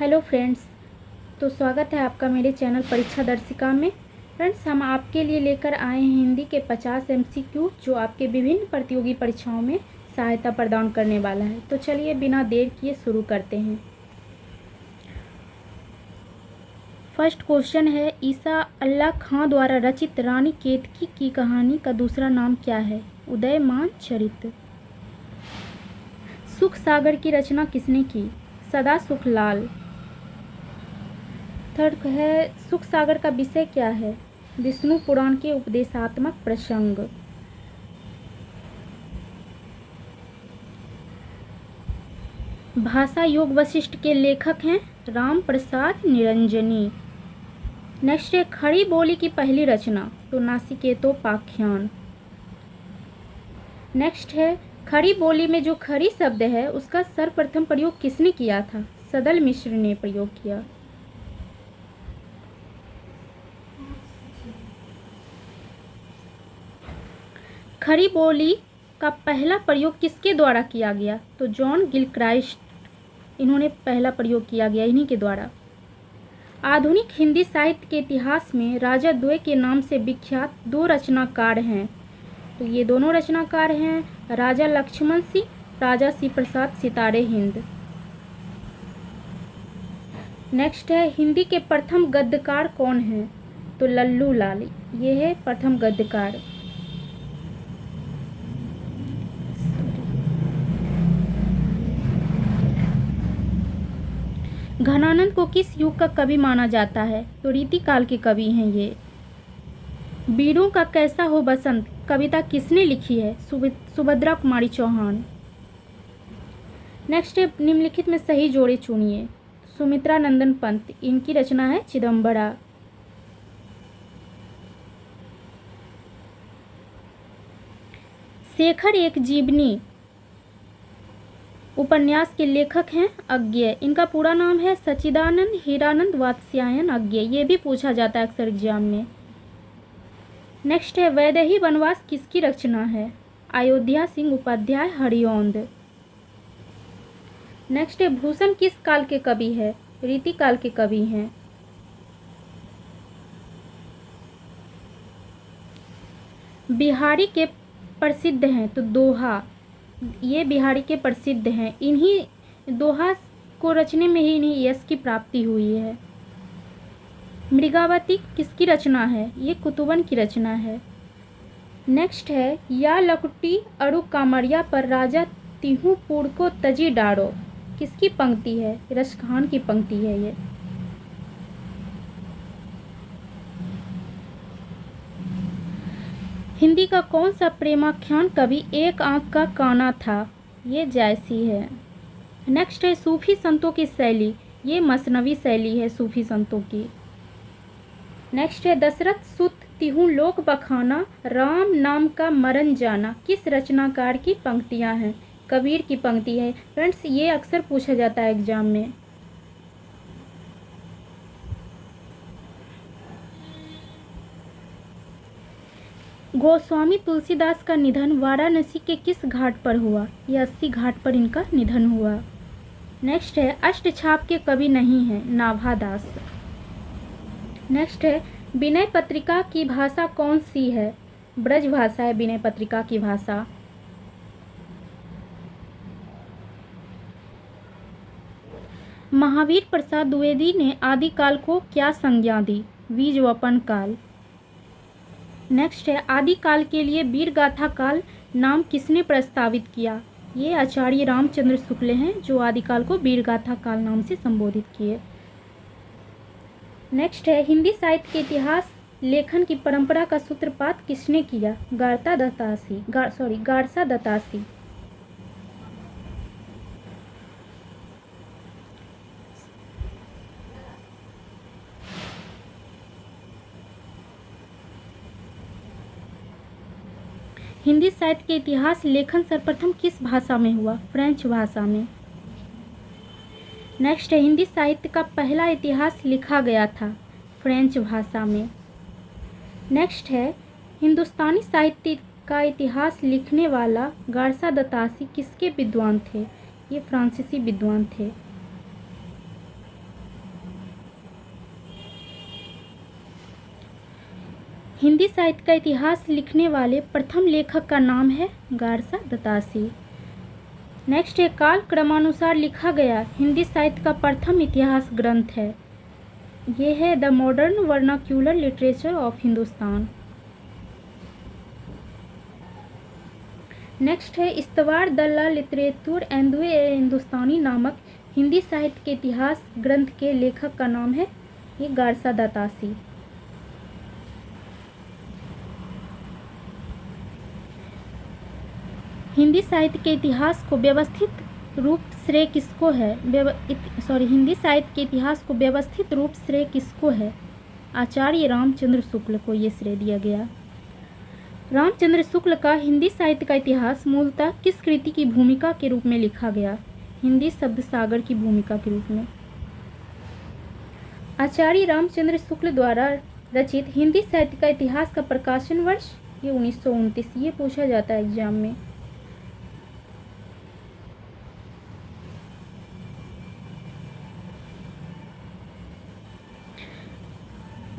Hello friends. तो स्वागत है आपका मेरे चैनल परीक्षा दर्शिका में। फ्रेंड्स, हम आपके लिए लेकर आए हैं हिंदी के 50 एमसीक्यू जो आपके विभिन्न प्रतियोगी परीक्षाओं में सहायता प्रदान करने वाला है। तो चलिए बिना देर किए शुरू करते हैं। फर्स्ट क्वेश्चन है, ईसा अल्लाह खां द्वारा रचित रानी केतकी की कहानी का दूसरा नाम क्या है? उदयमान चरित। सुख सागर की रचना किसने की? सदा सुखलाल। थर्ड है, सुख सागर का विषय क्या है? विष्णु पुराण के उपदेशात्मक प्रसंग। भाषा योग वशिष्ठ के लेखक हैं राम प्रसाद निरंजनी। नेक्स्ट है, खड़ी बोली की पहली रचना? तो नासिकेतोपाख्यान। नेक्स्ट है, खड़ी बोली में जो खड़ी शब्द है उसका सर्वप्रथम प्रयोग किसने किया था? सदल मिश्र ने प्रयोग किया। खड़ी बोली का पहला प्रयोग किसके द्वारा किया गया? तो जॉन गिलक्राइस्ट, इन्होंने पहला प्रयोग किया गया इन्हीं के द्वारा। आधुनिक हिंदी साहित्य के इतिहास में राजा द्वय के नाम से विख्यात दो रचनाकार हैं। तो ये दोनों रचनाकार हैं राजा लक्ष्मण सिंह, राजा शिव प्रसाद सितारे हिंद। नेक्स्ट है, हिंदी के प्रथम गद्यकार कौन हैं? तो लल्लू लाल, ये है प्रथम गद्यकार। घनानंद को किस युग का कवि माना जाता है? तो रीतिकाल के कवि हैं ये। बीड़ों का कैसा हो बसंत कविता किसने लिखी है? सुभद्रा कुमारी चौहान। नेक्स्ट है, निम्नलिखित में सही जोड़े चुनिए। सुमित्रा नंदन पंत, इनकी रचना है चिदम्बरा। शेखर एक जीवनी उपन्यास के लेखक हैं अज्ञेय, इनका पूरा नाम है सच्चिदानंद हीरानंद वात्स्यायन अज्ञेय। ये भी पूछा जाता है अक्सर एग्जाम में। नेक्स्ट है, वैदेही वनवास किसकी रचना है? अयोध्या सिंह उपाध्याय हरिऔंध। नेक्स्ट है, भूषण किस काल के कवि है? रीतिकाल के कवि हैं। बिहारी के प्रसिद्ध हैं तो दोहा, ये बिहारी के प्रसिद्ध हैं। इन्हीं दोहा को रचने में ही इन्हें यश की प्राप्ति हुई है। मृगावती किसकी रचना है? ये कुतुबन की रचना है। नेक्स्ट है, या लकुटी अरु कामरिया पर राजा तिहुपुर को तजी डारो, किसकी पंक्ति है? रसखान की पंक्ति है ये। हिंदी का कौन सा प्रेमाख्यान कवि एक आंख का काना था? ये जायसी है। नेक्स्ट है, सूफी संतों की शैली? ये मसनवी शैली है सूफी संतों की। नेक्स्ट है, दशरथ सुत तिहु लोक बखाना राम नाम का मरण जाना, किस रचनाकार की पंक्तियां हैं? कबीर की पंक्ति है। फ्रेंड्स, ये अक्सर पूछा जाता है एग्जाम में। गोस्वामी तुलसीदास का निधन वाराणसी के किस घाट पर हुआ? ये 80 घाट पर इनका निधन हुआ। नेक्स्ट है, अष्टछाप के कवि नहीं हैं नाभादास। नेक्स्ट है, विनय पत्रिका की भाषा कौन सी है? ब्रज भाषा है विनय पत्रिका की भाषा। महावीर प्रसाद द्विवेदी ने आदिकाल को क्या संज्ञा दी? बीजवपन काल। नेक्स्ट है, आदिकाल के लिए वीर गाथा काल नाम किसने प्रस्तावित किया? ये आचार्य रामचंद्र शुक्ल हैं जो आदिकाल को वीर गाथा काल नाम से संबोधित किए। नेक्स्ट है, हिंदी साहित्य के इतिहास लेखन की परंपरा का सूत्रपात किसने किया? गारसा दत्तासी। हिंदी साहित्य के इतिहास लेखन सर्वप्रथम किस भाषा में हुआ? फ्रेंच भाषा में। नेक्स्ट है, हिंदी साहित्य का पहला इतिहास लिखा गया था फ्रेंच भाषा में। नेक्स्ट है, हिंदुस्तानी साहित्य का इतिहास लिखने वाला गारसा दत्तासी किसके विद्वान थे? ये फ्रांसीसी विद्वान थे। हिंदी साहित्य का इतिहास लिखने वाले प्रथम लेखक का नाम है गारसा दत्तासी। नेक्स्ट है काल क्रमानुसार लिखा गया हिंदी साहित्य का प्रथम इतिहास ग्रंथ है, ये है the modern vernacular literature of Hindustan. Next है इस्तवार द ला लिटरेचर एंड हिंदुस्तानी नामक हिंदी साहित्य के इतिहास ग्रंथ के लेखक का नाम है ये गारसा दत्तासी। हिंदी साहित्य के इतिहास को व्यवस्थित रूप श्रेय किसको है? हिंदी साहित्य के इतिहास को व्यवस्थित रूप श्रेय किसको है? आचार्य रामचंद्र शुक्ल को ये श्रेय दिया गया। रामचंद्र शुक्ल का हिंदी साहित्य का इतिहास मूलतः किस कृति की भूमिका के रूप में लिखा गया? हिंदी शब्द सागर की भूमिका के रूप में। आचार्य रामचंद्र शुक्ल द्वारा रचित हिंदी साहित्य का इतिहास का प्रकाशन वर्ष ये 1929, ये पूछा जाता है एग्जाम में।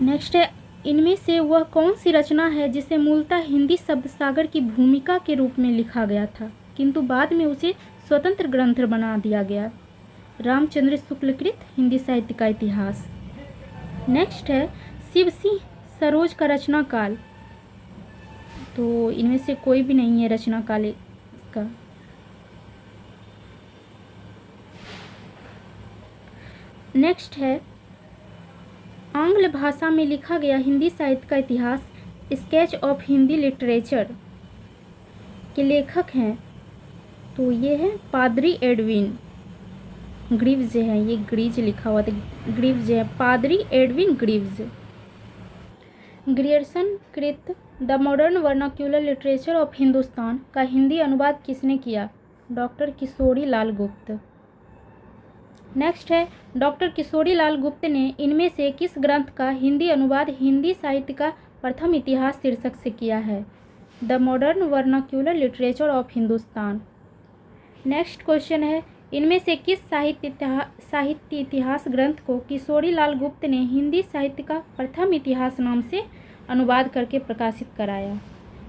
नेक्स्ट है इनमें से वह कौन सी रचना है जिसे मूलतः हिंदी शब्द सागर की भूमिका के रूप में लिखा गया था किंतु बाद में उसे स्वतंत्र ग्रंथ बना दिया गया? रामचंद्र शुक्लकृत हिंदी साहित्य का इतिहास। नेक्स्ट है शिव सिंह सरोज का रचना काल, तो इनमें से कोई भी नहीं है रचना काल इसका। नेक्स्ट है आंग्ल भाषा में लिखा गया हिंदी साहित्य का इतिहास स्केच ऑफ हिंदी लिटरेचर के लेखक हैं, तो ये है पादरी एडविन ग्रीव्स है, ये ग्रीज लिखा हुआ था, ग्रीव्स है, पादरी एडविन ग्रीव्स। ग्रियर्सन कृत the modern vernacular literature of Hindustan का हिंदी अनुवाद किसने किया? डॉक्टर किशोरी लाल गुप्त। नेक्स्ट है डॉक्टर किशोरी लाल गुप्त ने इनमें से किस ग्रंथ का हिंदी अनुवाद हिंदी साहित्य का प्रथम इतिहास शीर्षक से किया है? The modern vernacular literature of Hindustan. Next question है इनमें से किस साहित्य इतिहास ग्रंथ को किशोरी लाल गुप्त ने हिंदी साहित्य का प्रथम इतिहास नाम से अनुवाद करके प्रकाशित कराया?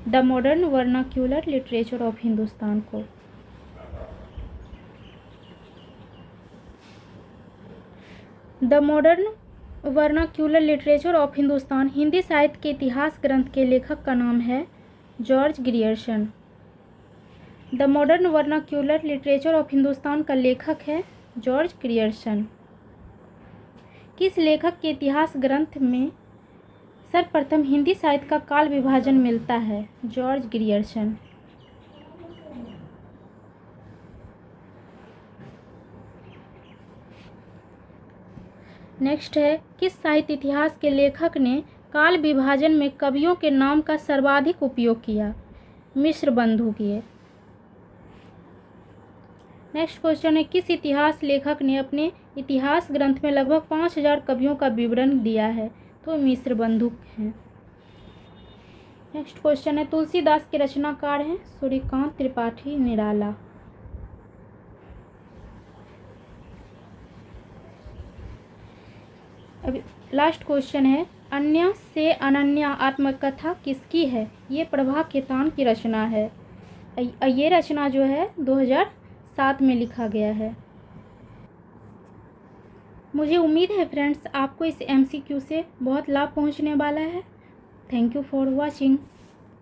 The modern vernacular literature of Hindustan को। The modern vernacular literature of Hindustan Hindi साहित्य के इतिहास ग्रंथ के लेखक का नाम है George Grierson. The modern vernacular literature of Hindustan का लेखक है जॉर्ज ग्रियर्सन। किस लेखक के इतिहास ग्रंथ में सर्वप्रथम हिंदी साहित्य का काल विभाजन मिलता है? George Grierson. नेक्स्ट है किस साहित्य इतिहास के लेखक ने काल विभाजन में कवियों के नाम का सर्वाधिक उपयोग किया? मिश्र बंधु किए। नेक्स्ट क्वेश्चन है किस इतिहास लेखक ने अपने इतिहास ग्रंथ में लगभग 5000 कवियों का विवरण दिया है? तो मिश्र बंधु हैं। नेक्स्ट क्वेश्चन है तुलसीदास के रचनाकार हैं सूर्यकांत त्रिपाठी निराला। अब लास्ट क्वेश्चन है अन्य से अनन्या आत्मकथा किसकी है? ये प्रभा खेतान की रचना है। ये रचना जो है 2007 में लिखा गया है। मुझे उम्मीद है फ्रेंड्स आपको इस MCQ से बहुत लाभ पहुंचने वाला है। Thank you for watching.